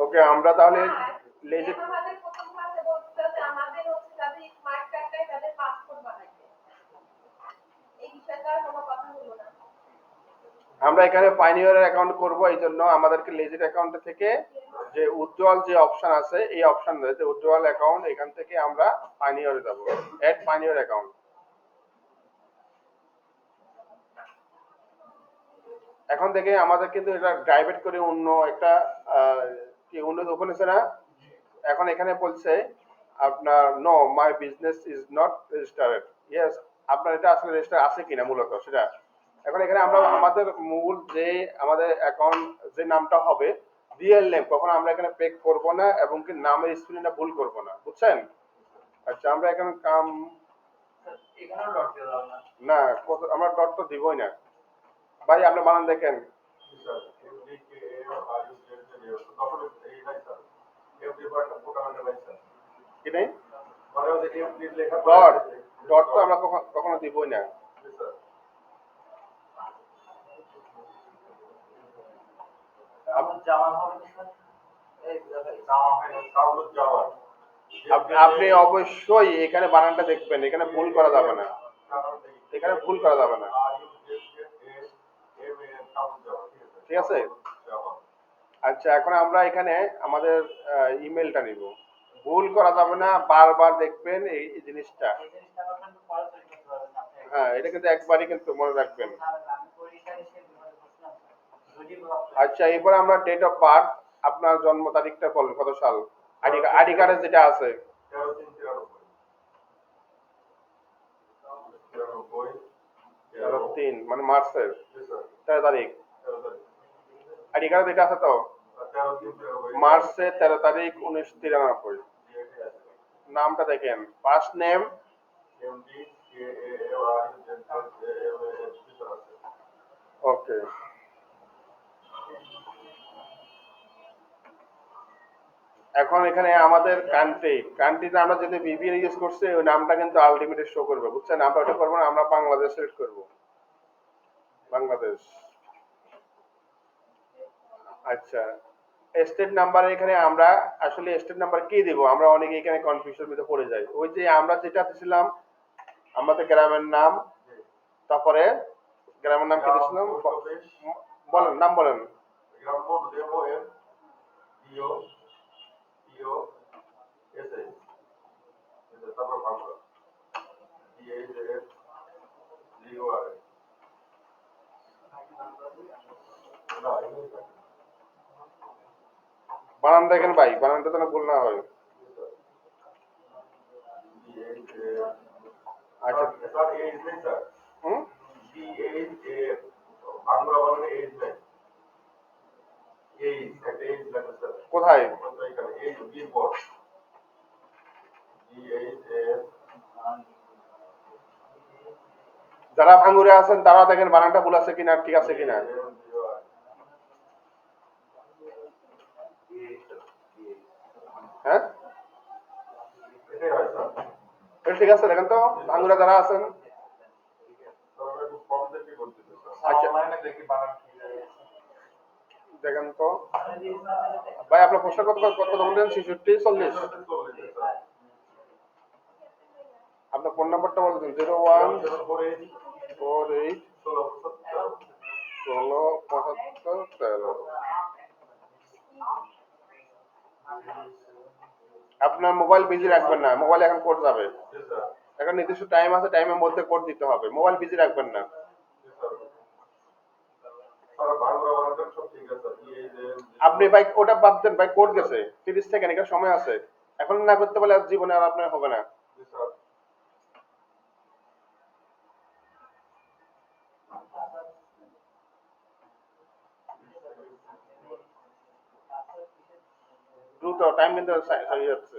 ওকে, আমরা তাহলে লেজে আমাদের প্রথম ক্লাসে বলছিল যে আমাদের হচ্ছে যাদের স্মার্ট কার্ড নাই তাদের পাসপোর্ট বানাইতে। এই বিষয়টা কোনো কথা হলো না। আমরা এখানে পাইনিয়রের অ্যাকাউন্ট করব, এই জন্য আমাদেরকে লেজের অ্যাকাউন্ট থেকে যে উজ্জ্বল যে অপশন আছে এই অপশন রয়েছে উজ্জ্বল অ্যাকাউন্ট, এখান থেকে আমরা পাইনিয়রে যাব, এড পাইনিয়র অ্যাকাউন্ট। এখন থেকে আমাদের কিন্তু এটা ডাইভার্ট করে অন্য একটা কি উন্নত ওপেন হয়েছে না, এখন এখানে বলছে আপনার no my business is not registered. Yes, আপনার এটা আসলে রেজিস্টার আছে কিনা মূলত সেটা। এখন এখানে আমরা আমাদের মূল যে আমাদের অ্যাকাউন্ট যে নামটা হবে রিয়েল নেম, কখনো আমরা এখানে পেক করব না এবং কি নামের স্পেলিংটা ভুল করব না, বুঝছেন? আচ্ছা, আমরা এখানে কাম না আমরা ডট তো দিবই না ভাই, আপনি বানান দেখেন। কি নেই ডট, ডট তো আমরা কখনো দিবই না। আপনি অবশ্যই এখানে বানানটা দেখবেন, এখানে ভুল করা যাবে না, এখানে ভুল করা যাবে না, ঠিক আছে? আচ্ছা, এখন আমরা এখানে আমাদের ইমেলটা নিব, ভুল করা যাবে না, বারবার দেখবেন এই জিনিসটা। হ্যাঁ, এটা কিন্তু একবারই কিন্তু মনে রাখবেন। আচ্ছা, এরপর আমরা ডেট অফ বার্থ, আপনার জন্ম তারিখটা বলেন কত সাল, আইডি কার্ডে যেটা আছে। 3 মানে মার্চের 13 তারিখ। আইডি কার্ডে যেটা আছে তো মার্চের 13 তারিখ 1993। নামটা দেখেন, ফার্স্ট নেম ওকে। এখন এখানে আমাদের কান্ট্রিতে আমরা যদি বিবিএন ইউজ করছি ওই নামটা কিন্তু আলটিমেটলি শো করবে, বুঝছেন? আমরা ওটা করবো না, আমরা বাংলাদেশ সিলেক্ট করব, বাংলাদেশ। আচ্ছা, স্টেট নাম্বার, এখানে আমরা আসলে স্টেট নাম্বার কি দিব, আমরা অনেকে এখানে কনফিউশন ভিতরে পড়ে যাই। ওই যে আমরা যেটা দিছিলাম আমাদের গ্রামের নাম, তারপরে গ্রামের নাম কি দিছিলাম বলেন, নাম বলেন। বানান দেখেন ভাই, বানানটা যেন ভুল না হয়। আচ্ছা, হুম, কোথায়? যারা ভাঙ্গুরে আছেন তারা দেখেন বানানটা ভুল আছে কিনা, ঠিক আছে কিনা। হ্যাঁ, এটা ঠিক আছে, দেখেন তো ভাঙ্গুরা যারা আছেন। আচ্ছা, দেখেন তো ভাই, আপনার পোস্টার কত কত বললেন? 66 40? আপনার ফোন নাম্বারটা বলছেন 0148 167513। আপনার মোবাইল বিজি রাখবেন না, মোবাইল এখন কোড যাবে, এখন নির্দিষ্ট টাইম আছে, টাইমের মধ্যে কোড দিতে হবে, মোবাইল বিজি রাখবেন না। আপনি ভাই ওটা বাদ দেন ভাই, কোড গেছে 30 সেকেন্ড, এখানে সময় আছে, এখন না করতে পারলে জীবনে আর আপনার হবে না। দ্রুত, টাইম কিন্তু হয়ে যাচ্ছে।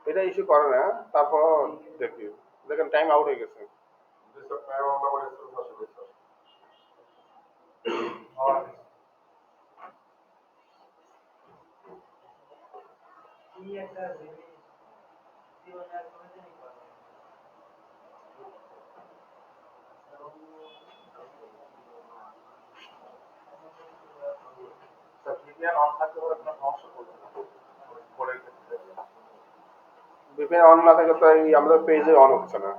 এটা ইস্যু করে না, তারপর দেখি, দেখেন টাইম আউট হয়ে গেছে। VPN অন না থাকে তো এই আমাদের পেজে অন হচ্ছে না।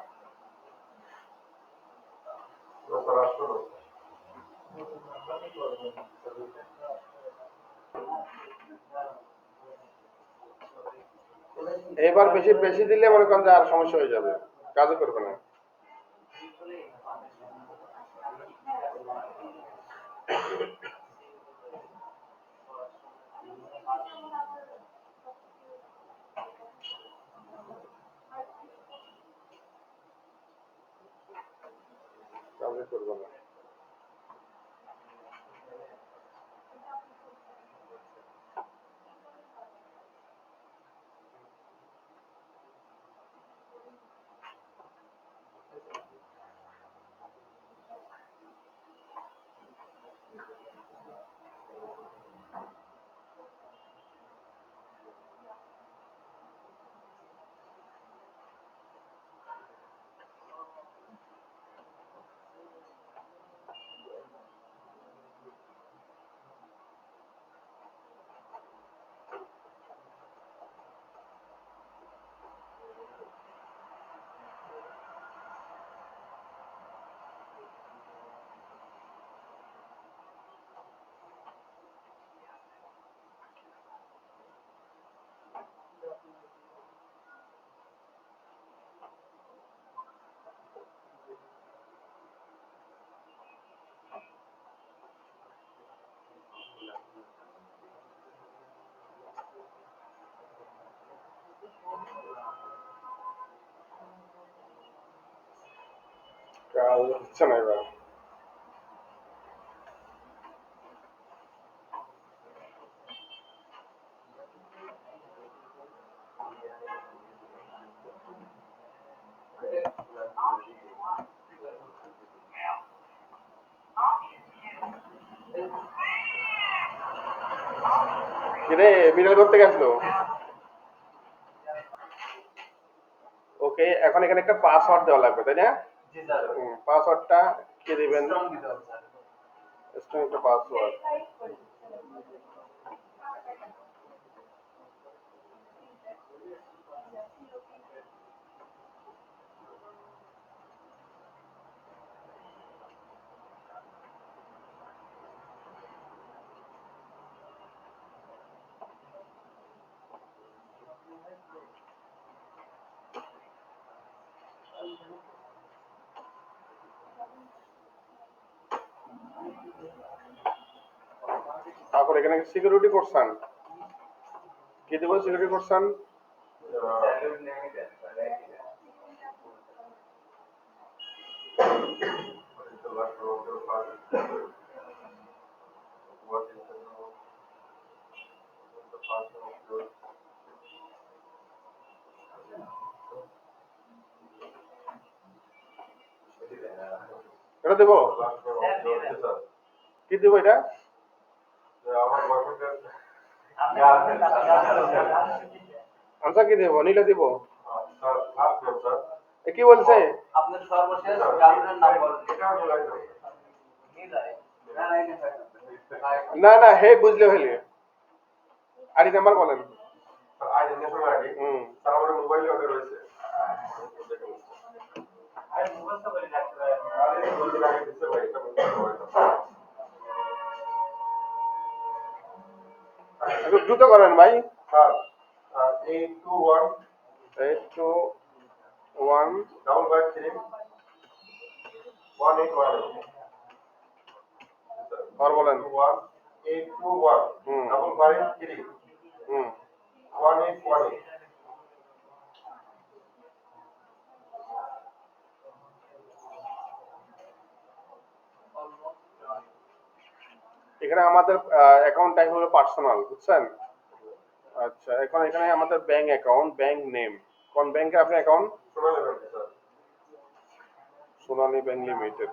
এবার বেশি বেশি দিলে মনে করেন যে আর সমস্যা হয়ে যাবে, কাজও করবে না। কাজও করবে না। কাজ হচ্ছে না এবার। কিরে বিড়াল করতে গেছিল? ওকে, এখন এখানে একটা পাসওয়ার্ড দেওয়া লাগবে, তাই না? পাসওয়ার্ডটা কি দিবেন? স্ট্রং একটা পাসওয়ার্ড। তারপর এখানে সিকিউরিটি করছেন, কি দেবো সিকিউরিটি করছেন? এটা দেবো, কি দেবো এটা? আনসার কি দেবো? নীলে দেবো? কি বলছে? আপনার সর্বশেষ গার্লফ্রেন্ড নাম বলেন। না না, হে বুঝলে হইলে আইডি নাম্বার বলেন। হুম, মোবাইলে ওটা রয়েছে। একটু দ্রুত করেন ভাই। স্যার 821 821 553 1818 আর বলেন। 821 হুম 553 হুম 1818। এখানে আমাদের অ্যাকাউন্ট টাইপ হলো পার্সোনাল, বুঝছেন? আচ্ছা, এখন এখানে আমাদের ব্যাংক অ্যাকাউন্ট, ব্যাংক নেম, কোন ব্যাংকে আপনার অ্যাকাউন্ট? শোনা যাবে স্যার। সোনালী ব্যাংক লিমিটেড।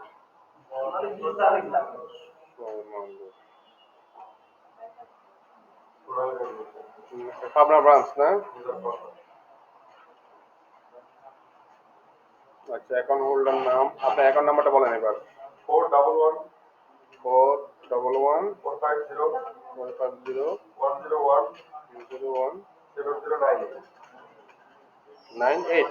পাবনা ব্রাঞ্চ না? আচ্ছা, অ্যাকাউন্ট হোল্ডার নাম, আপনার অ্যাকাউন্ট নাম্বারটা বলেন এবার। 411 411 450 150 101 01 0098 98।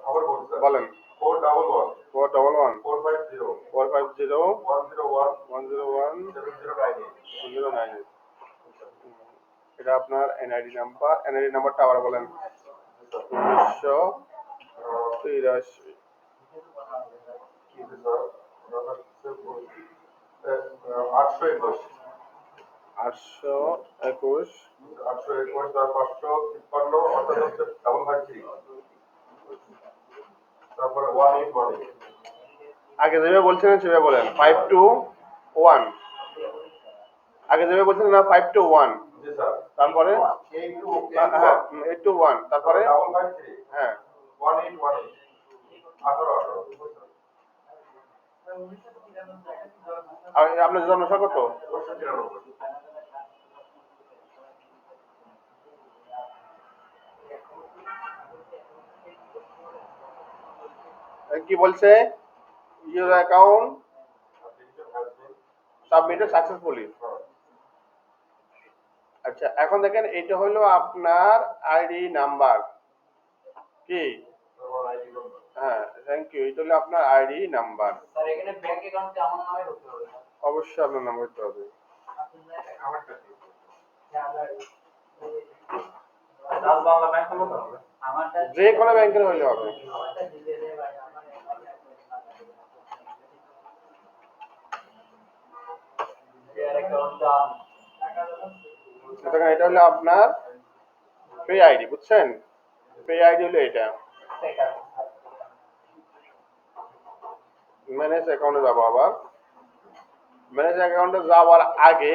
আবার বলুন স্যার। বলেন। 411 411 450 450 101 101 0098 0098। এটা আপনার এনআইডি নাম্বার। এনআইডি নাম্বারটা আবার বলেন। 1983 821 821 821 তার 553 অর্থাৎ হচ্ছে 553 তারপরে 1818 আগে যেভাবে বলছিলেন সেভাবে বলেন। 521 আগে যেভাবে বলছিলেন না 521 জি স্যার তারপরে 8281 821 তারপরে 553 হ্যাঁ 1818 18 আর আপনার জন্মসাল কত? 1993 কি বলছে? Your account submitted successfully. আচ্ছা, এখন দেখেন এটা হলো আপনার আইডি নাম্বার। কি? হ্যাঁ, থ্যাংক ইউ। এটা হলো আপনার আইডি নাম্বার। স্যার এখানে ব্যাংক অ্যাকাউন্ট আমার নামে হতে হবে। অবশ্যই আপনার নাম হতে হবে। দাস বাংলা ব্যাংক হতে হবে। আমারটা যে কোনো ব্যাংকের হইলে হবে। আমারটা দিলে রে ভাই আমার এর অ্যাকাউন্ট দান দেখেন এটা হলো আপনার পে আইডি, বুঝছেন? পে আইডি হলো এটা। ম্যানেজ অ্যাকাউন্টে যাবো আবার। ম্যানেজ অ্যাকাউন্টে যাওয়ার আগে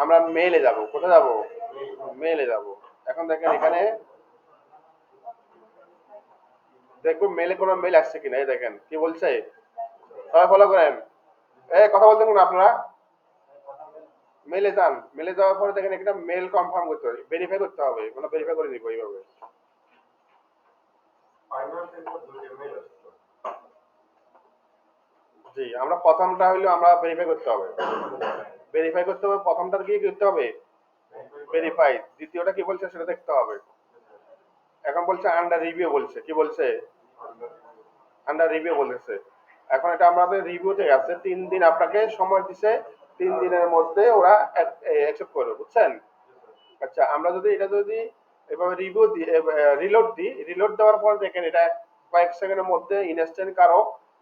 আমরা মেইলে যাব। কোথায় যাব? মেইলে যাব। এখন দেখেন এখানে দেখুন মেইলে কোনো মেইল আসছে কিনা। এই দেখেন কি বলছে, সবাই ফলো করেন। কথা বলতে না আপনারা, মেইলে যান। মেইলে যাওয়ার পরে দেখেন একটা মেইল কনফার্ম করতে হবে, ভেরিফাই করতে হবে। মানে ভেরিফাই করে নিব এইভাবে। জি, আমরা প্রথমটা হইলো আমরা ভেরিফাই করতে হবে। ভেরিফাই করতে হবে, প্রথমটা কি করতে হবে? ভেরিফাই। দ্বিতীয়টা কি বলছে সেটা দেখতে হবে। এখন বলছে আন্ডার রিভিউ বলছে। কি বলছে? আন্ডার রিভিউ বলেছে। এখন এটা আমাদের রিভিউতে আছে। 3 দিন আপনাকে সময় দিছে। 3 দিনের মধ্যে ওরা অ্যাকসেপ্ট করবে, বুঝছেন? আচ্ছা, আমরা যদি এটা যদি এভাবে রিভিউ দিই, রিলোড দেওয়ার পর দেখেন এটা কয়েক সেকেন্ডের মধ্যে ইনস্ট্যান্ট কারো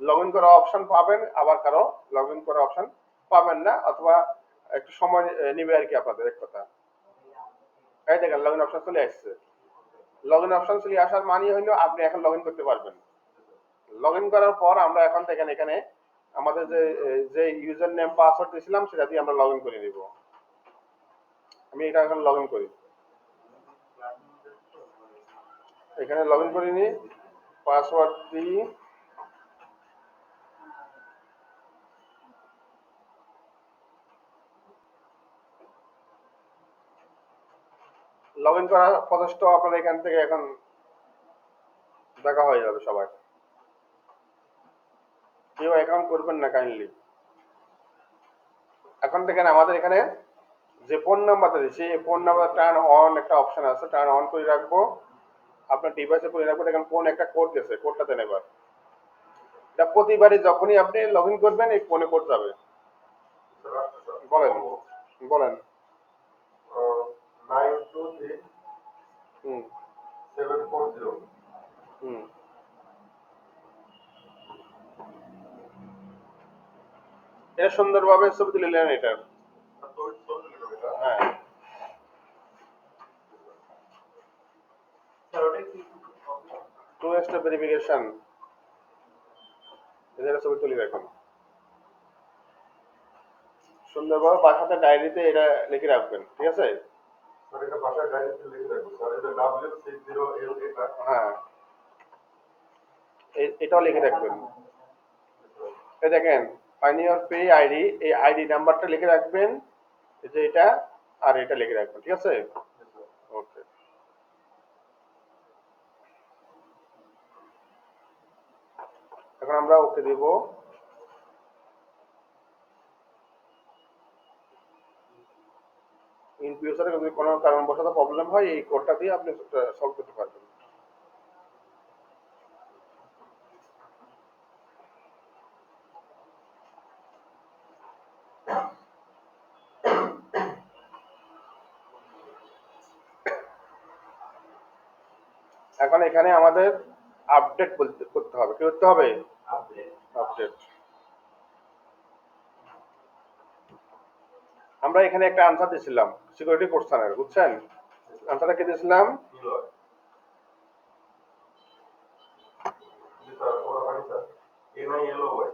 লগ ইন করার অপশন পাবেন, আবার কারো লগ ইন করার অপশন পাবেন না, অথবা একটু সময় নেবে আর কি আপনাদের। এক কথা, এই দেখেন লগ ইন অপশন চলে আসছে। লগ ইন অপশন চলে আসার মানে হইলো আপনি এখন লগ ইন করতে পারবেন। লগ ইন করার পর আমরা এখন দেখেন এখানে আমাদের যে ইউজার নেম পাসওয়ার্ড দিয়েছিলাম সেটা দিয়ে আমরা লগ ইন করে নিব। আমি এটা এখন লগ ইন করি। এখানে লগ ইন করে নিই, পাসওয়ার্ড দিই। লগ ইন করার প্রচেষ্টা আপনার এখান থেকে এখন দেখা হয়ে যাবে সবাই। কেউ অ্যাকাউন্ট করবেন না কাইন্ডলি। এখন দেখেন আমাদের এখানে যে ফোন নাম্বারটা দিচ্ছি, এই ফোন নাম্বার টার্ন অন একটা অপশন আছে, টার্ন অন করে রাখবো। আপনার ডিভাইসে করে রাখবো। দেখেন ফোন একটা কোড গেছে, কোডটা দেন এবার। এটা প্রতিবারই যখনই আপনি লগ ইন করবেন এই ফোনে কোড যাবে। বলেন বলেন। 923 হুম 740 হুম এটা সুন্দরভাবে ছবি তুলে নিলেন এটা। হ্যাঁ, স্যার ওটা কি 2 স্টেপ ভেরিফিকেশন। এটা ছবি তুলে রাখুন সুন্দরভাবে। বাসাতে ডায়েরিতে এটা লিখে রাখবেন, ঠিক আছে? স্যার এটা বাসায় ডাইরেক্ট লিখে রাখবো স্যার। এটা W60L এটা হ্যাঁ, এটাও লিখে রাখবেন। এই দেখেন ফাইন ইউর পে আইডি, এই আইডি নাম্বারটা লিখে রাখবেন। এই যে এটা আর এটা লিখে রাখবেন, ঠিক আছে? ওকে। এখন আমরা ওকে দিব। ইন ফিউচারে যদি কোনো কারণবশত প্রবলেম হয় এই কোডটা দিয়ে আপনি সলভ করতে পারবেন। এখন এখানে আমাদের আপডেট করতে হবে। কি করতে হবে? আপডেট। আমরা এখানে একটা আনসার দিয়েছিলাম সিকিউরিটি কোশ্চেনের, বুঝছেন? আনসারটা কি দিয়েছিলাম? জি স্যার, ওরা হয় স্যার, NILOY,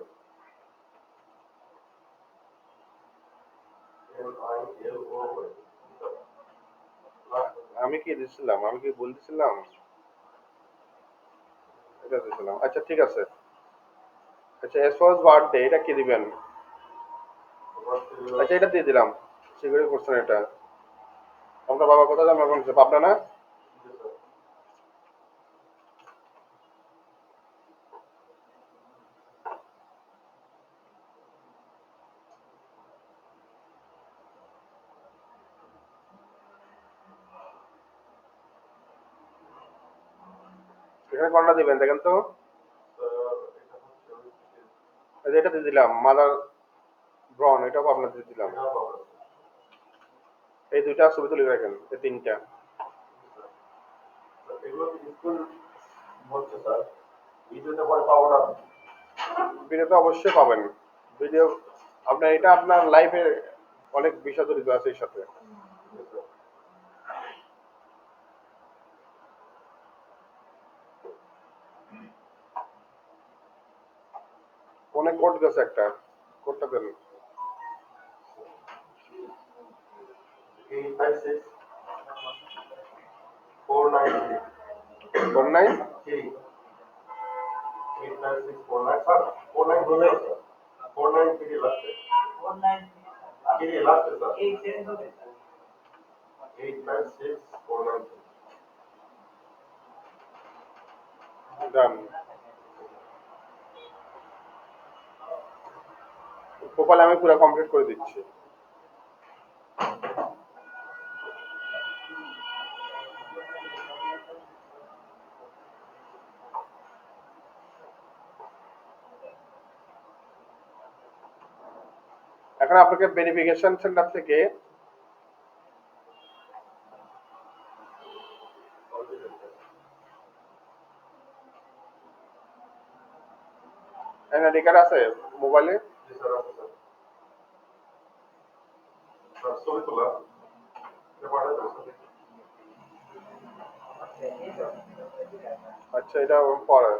NILOY, আমি কি দিয়েছিলাম? আমি কি বলতেছিলাম? এটা দিয়েছিলাম। আচ্ছা ঠিক আছে। আচ্ছা এস ফার বার্থডে এটা কি দিবেন? আচ্ছা এটা দিয়ে দিলাম সিকিউরিটি কোশ্চেন এটা। আপনার বাবা কোথায় জন্মগ্রহণ করেছে? পাবনা না? জি স্যার। এখানে কোনটা দিবেন দেখেন তো? আচ্ছা এটা দিয়ে দিলাম মাদার ব্রন, এটাও আপনার দিয়ে দিলাম। এই দুইটা ছবি তুলে রাখেন, এই তিনটা। এগুলো স্কুল হচ্ছে স্যার, ভিডিওতে পরে পাবো না। ভিডিওতে অবশ্যই পাবেন। ভিডিও আপনার এটা আপনার লাইফে অনেক বিষয় জড়িত আছে এর সাথে। অনেক কোড গেছে একটা, কোডটা দেন। 856 493 49 85649 স্যার, 49 স্যার, 493 লাস্টে, 3 লাস্টে স্যার, 85649। ডান। প্রোফাইল আমি পুরো কমপ্লিট করে দিচ্ছি। এখন আপনাকে ভেরিফিকেশন সেন্টার থেকে এনআইডি কার্ড আছে মোবাইলে? জি স্যার, আছে স্যার। স্যার ছবি তোলা, এটা পাঠাতে স্যার। আচ্ছা এটা পরে।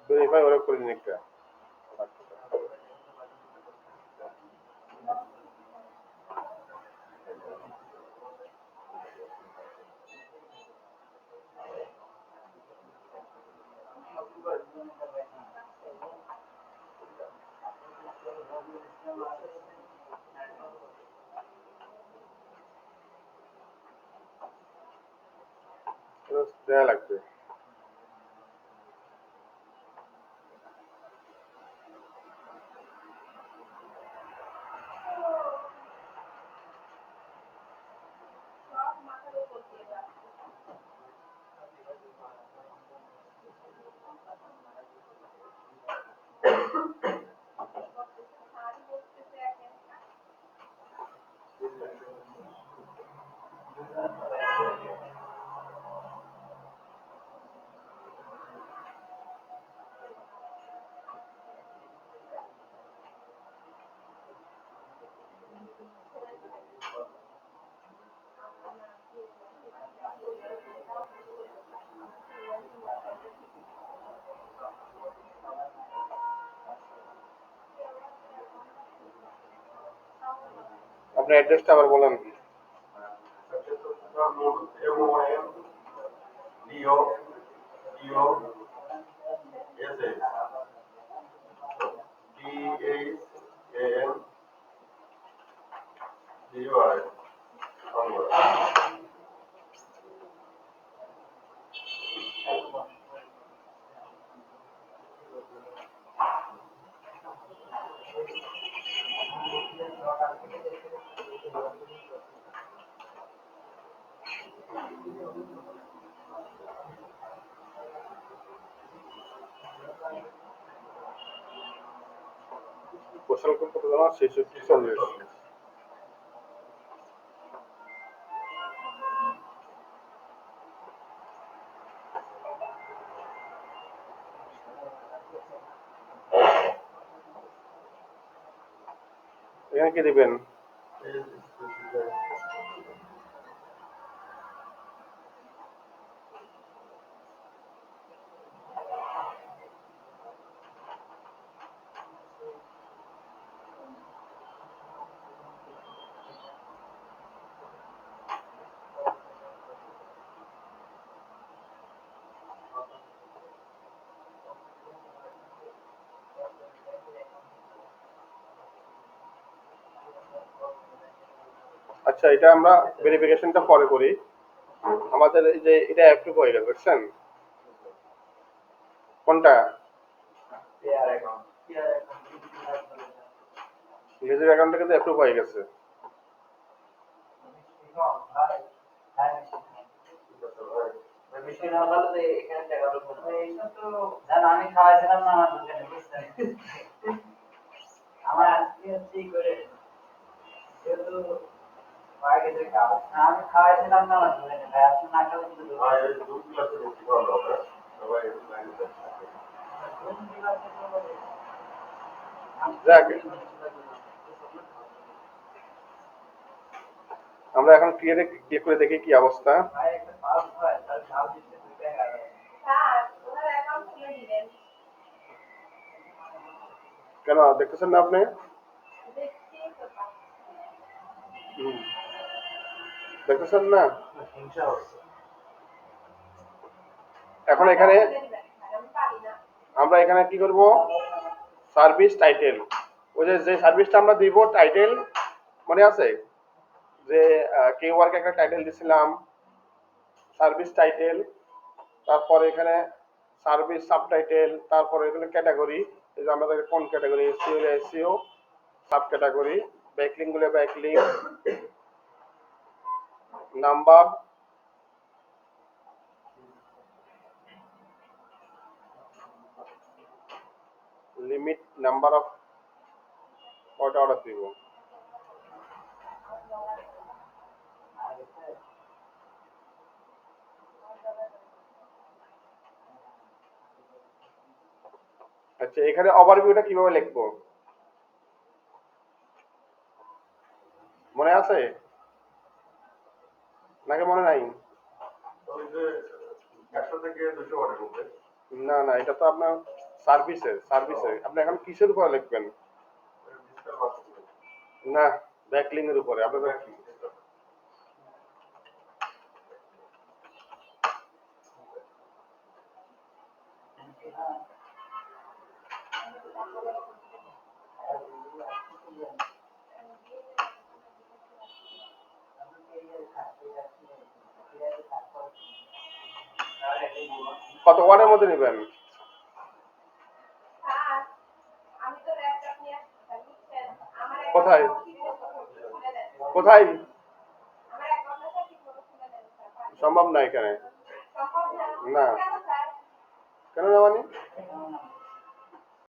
ভেরিফাই ওরা করে নিন একটা। দেয়া লাগবে। সব মাথার উপর দিয়ে যাচ্ছে। বলতেছে স্যার বলতেছে এখন আপনার অ্যাড্রেসটা আবার বলেন। পোস্টাল কোড কত জানা? 6640। এখানে কি দিবেন? আচ্ছা, এটা আমরা ভেরিফিকেশনটা পরে করি। আমাদের এই যে এটা অ্যাপ্রুভ হয়ে গেছে, বুঝছেন? কোনটা? পেয়ার অ্যাকাউন্ট নিজের অ্যাকাউন্টটা কিন্তু অ্যাপ্রুভ হয়ে গেছে। মিষ্টি না হলে তো এখানে টাকা ঢুকবে না। এইটা তো জান আমি খাওয়াইছিলাম না আমার দোকানে, বুঝছেন? আমার আজকে হচ্ছে ই করে যেহেতু আগে থেকে আমি খাওয়াইছিলাম না আমার দোকানে, ভাই আপনি না খাওয়াই কিন্তু যাক, আমরা এখন ক্লিয়ারে ক্লিক করে দেখি কি অবস্থা। ভাই একটা পাস হয় তার দাম দিতে 2 টাকা। স্যার ওনার অ্যাকাউন্ট খুলে দিবেন। কেন দেখতেছেন না আপনি? দেখছি তো হুম, দেখতেছেন না? হিংসা হচ্ছে। এখন এখানে খুলে দিবেন স্যার, আমি পারি না। আমরা এখানে কি করব? সার্ভিস টাইটেল, ওই যে সার্ভিসটা আমরা দিব টাইটেল, মনে আছে? যে কে ওয়ার্ক একটা টাইটেল দিছিলাম, সার্ভিস টাইটেল, তারপরে এখানে সার্ভিস সাবটাইটেল, তারপরে এখানে ক্যাটাগরি, এই যে আমাদের কোন ক্যাটাগরি, এসইও এর এসইও, সাব ক্যাটাগরি, ব্যাকলিং গুলো backlink, number, limit, number of কয়টা অর্ডার দিব। আচ্ছা, এখানে ওভারভিউটা কিভাবে লিখবো মনে আছে নাকি মনে নাই? না না, এটা তো আপনার সার্ভিসের আপনি এখন কিসের উপরে লিখবেন? না, ব্যাকলিং এর উপরে আপনাদের। কত ওয়ার্ডের মধ্যে নেবেন? স্যার আমি তো ল্যাপটপ নিয়ে আসছি স্যার, বুঝছেন? আমার কোথায় খুলে দেন। কোথায়? আমার অ্যাকাউন্টটা ঠিক মতো খুলে দেন স্যার, পারি। সম্ভব না এখানে। সম্ভব না? না। কেন স্যার? কেন না মানে?